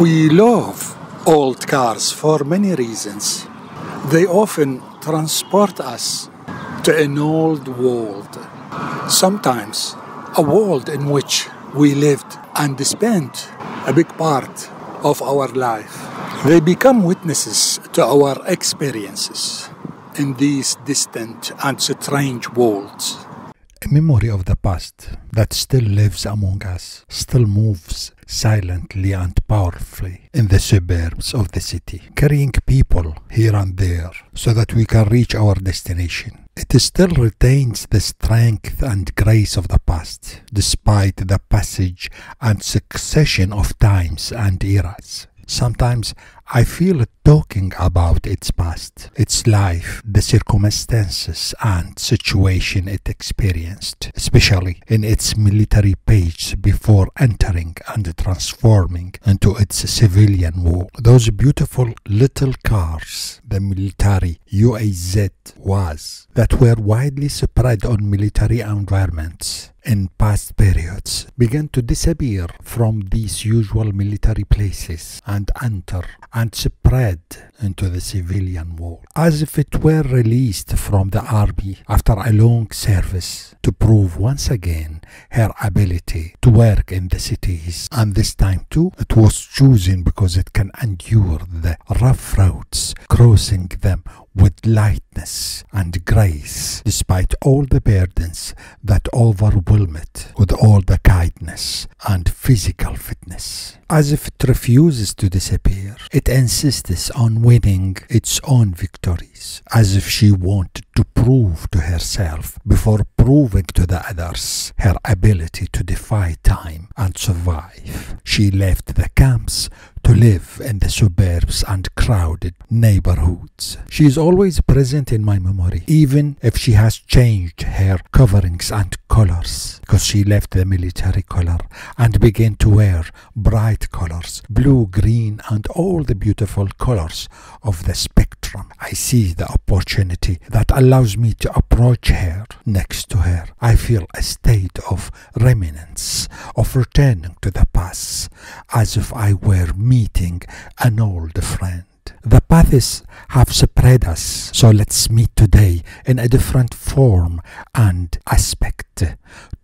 We love old cars for many reasons. They often transport us to an old world, sometimes a world in which we lived and spent a big part of our life. They become witnesses to our experiences in these distant and strange worlds. A memory of the past that still lives among us, still moves silently and powerfully in the suburbs of the city, carrying people here and there so that we can reach our destination. It still retains the strength and grace of the past, despite the passage and succession of times and eras. Sometimes I feel talking about its past, its life, the circumstances and situation it experienced, especially in its military page before entering and transforming into its civilian war. Those beautiful little cars, the military UAZ was, that were widely spread on military environments in past periods, began to disappear from these usual military places and enter and spread into the civilian world, as if it were released from the army after a long service to prove once again her ability to work in the cities. And this time too, it was chosen because it can endure the rough roads, crossing them with lightness and grace, despite all the burdens that overwhelm it, with all the kindness and physical fitness. As if it refuses to disappear, it insists on winning its own victories, as if she wanted to prove to herself, before proving to the others, her ability to defy time and survive. She left the camps to live in the suburbs and crowded neighborhoods. She is always present in my memory, even if she has changed her coverings and colors, because she left the military color and began to wear bright colors, blue, green, and all the beautiful colors of the spectrum. I see the opportunity that allows me to approach her. Next to her, I feel a state of remnants, of returning to the past, as if I were meeting an old friend. The paths have spread us, so let's meet today in a different form and aspect,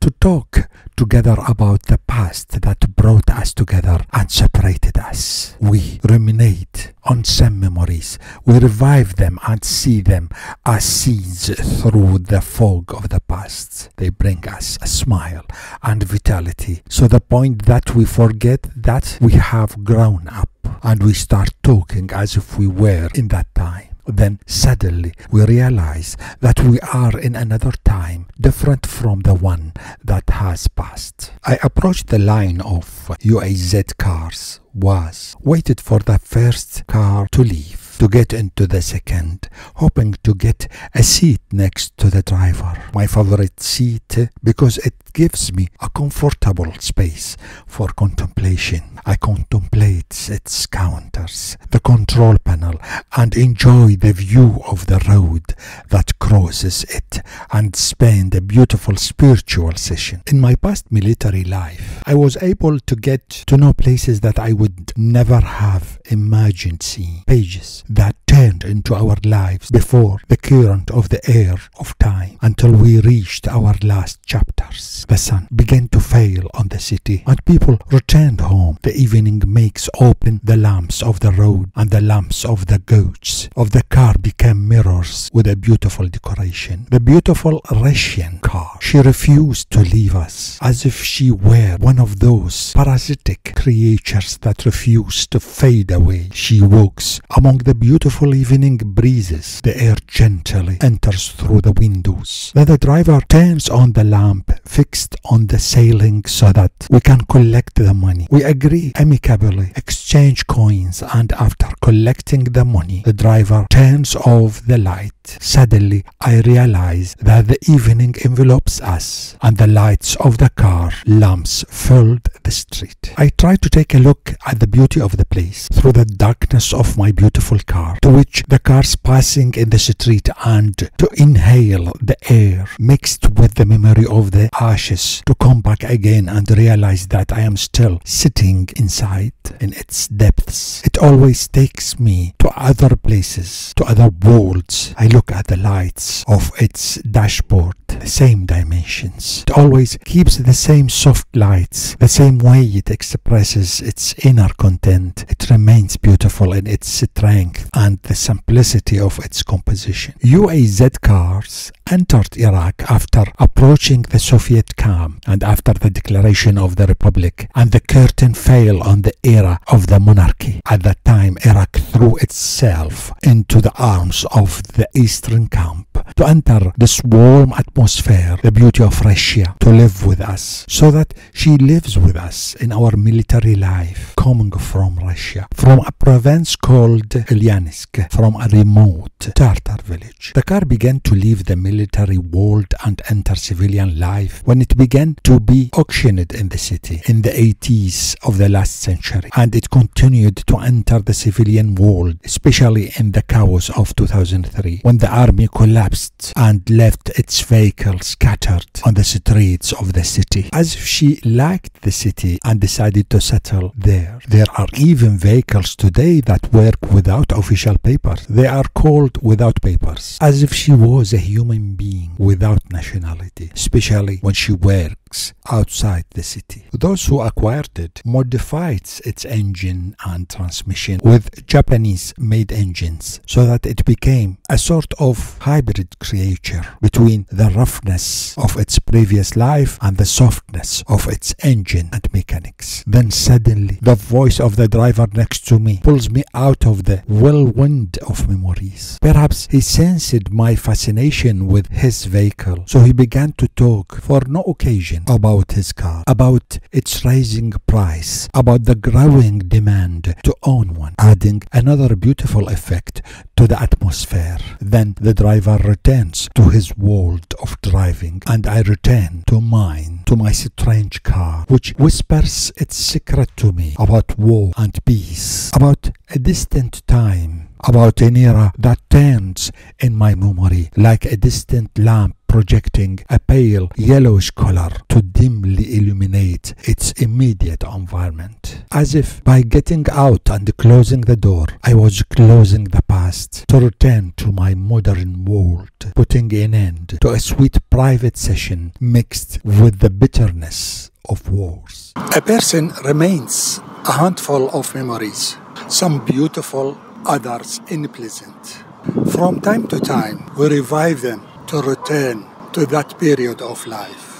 to talk together about the past that brought us together and separated us. We ruminate on some memories, we revive them and see them as seeds through the fog of the past. They bring us a smile and vitality, so the point that we forget that we have grown up, and we start talking as if we were in that time. Then suddenly we realize that we are in another time, different from the one that has passed. I approached the line of UAZ cars, waited for the first car to leave, to get into the second, hoping to get a seat next to the driver. My favorite seat, because it gives me a comfortable space for contemplation. I contemplate its counters, the control panel, and enjoy the view of the road that crosses it, and spend a beautiful spiritual session. In my past military life, I was able to get to know places that I would never have imagined seeing, pages that turned into our lives before the current of the air of time, until we reached our last chapters. The sun began to fail on the city, and people returned home. The evening makes open the lamps of the road, and the lamps of the gauges of the car became mirrors with a beautiful decoration. The beautiful Russian car, she refused to leave us, as if she were one of those parasitic creatures that refuse to fade away. She walks among the beautiful evening breezes. The air gently enters through the windows. Then the driver turns on the lamp fixed on the ceiling so that we can collect the money. We agree amicably, exchange coins, and after collecting the money, the driver turns off the light. Suddenly, I realize that the evening envelopes us, and the lights of the car lamps filled the street. I try to take a look at the beauty of the place through the darkness of my beautiful car, to which the cars passing in the street, and to inhale the air mixed with the memory of the ashes, to come back again and realize that I am still sitting inside. in its depths. It always takes me to other places, to other worlds. I look at the lights of its dashboard, the same dimensions. It always keeps the same soft lights, the same way it expresses its inner content. It remains beautiful in its strength and the simplicity of its composition. UAZ cars entered Iraq after approaching the Soviet camp and after the declaration of the Republic, and the curtain fell on the era of the monarchy. At that time, Iraq threw itself into the arms of the Eastern camp to enter this warm atmosphere, the beauty of Russia, to live with us, so that she lives with us in our military life, coming from Russia, from a province called Ilyansk, from a remote Tartar village. The car began to leave the military world and enter civilian life when it began to be auctioned in the city in the 80s of the last century, and it continued to enter the civilian world, especially in the chaos of 2003, when the army collapsed and left its vehicles scattered on the streets of the city, as if she liked the city and decided to settle there. There are even vehicles today that work without official papers. They are called without papers, as if she was a human being without nationality, especially when she works outside the city. Those who acquired it modified its engine and transmission with Japanese-made engines so that it became a sort of hybrid creature between the roughness of its previous life and the softness of its engine and mechanics. Then suddenly, the voice of the driver next to me pulls me out of the whirlwind of memories. Perhaps he sensed my fascination with his vehicle, so he began to talk for no occasion about his car, about its rising price, about the growing demand to own one, adding another beautiful effect to the atmosphere. Then the driver returns to his world of driving, and I return to mine, to my strange car, which whispers its secret to me about war and peace, about a distant time, about an era that turns in my memory like a distant lamp projecting a pale yellowish color to dimly illuminate its immediate environment. As if by getting out and closing the door, I was closing the past to return to my modern world, putting an end to a sweet private session mixed with the bitterness of wars. A person remains a handful of memories, some beautiful, others unpleasant. From time to time, we revive them to return to that period of life.